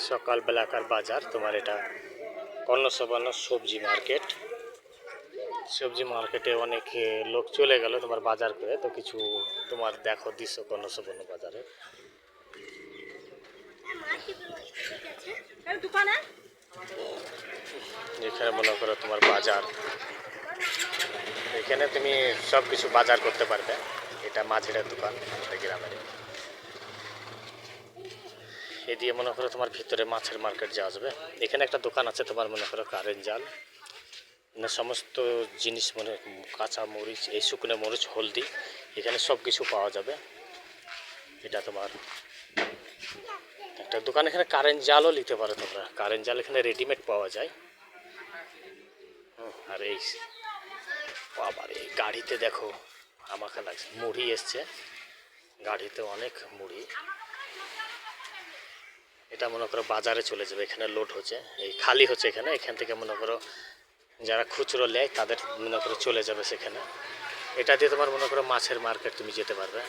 সকালবেলাকার বাজার তোমার এটা কর্ণসবান্ন সবজি মার্কেট। সবজি মার্কেটে অনেক লোক চলে গেল তোমার বাজার করে, তো কিছু তোমার দেখো দৃশ্য কর্ণসবান্ন বাজারে। এখানে মনে করো তোমার বাজার, এখানে তুমি সব কিছু বাজার করতে পারবে। এটা মাঝের দোকান আমাদের গ্রামের। এ দিয়ে মনে করো তোমার ভিতরে মাছের মার্কেট যাওয়া যাবে। এখানে একটা দোকান আছে তোমার মনে করো কারেন্ট জাল, মানে সমস্ত জিনিস, মানে কাঁচা মরিচ, এই শুকনো মরিচ, হলদি, এখানে সব কিছু পাওয়া যাবে। এটা তোমার একটা দোকান। এখানে কারেন্ট জালও নিতে পারো তোমরা, কারেন্ট জাল এখানে রেডিমেড পাওয়া যায়। আর এই আবার এই গাড়িতে দেখো আমাকে লাগছে মুড়ি এসছে, গাড়িতে অনেক মুড়ি। এটা মনে করো বাজারে চলে যাবে, এখানে লোড হচ্ছে, এই খালি হচ্ছে এখানে। এখান থেকে মনে করো যারা খুচরো নেয় তাদের মনে করো চলে যাবে সেখানে। এটা দিয়ে তোমার মনে করো মাছের মার্কেট তুমি যেতে পারবে।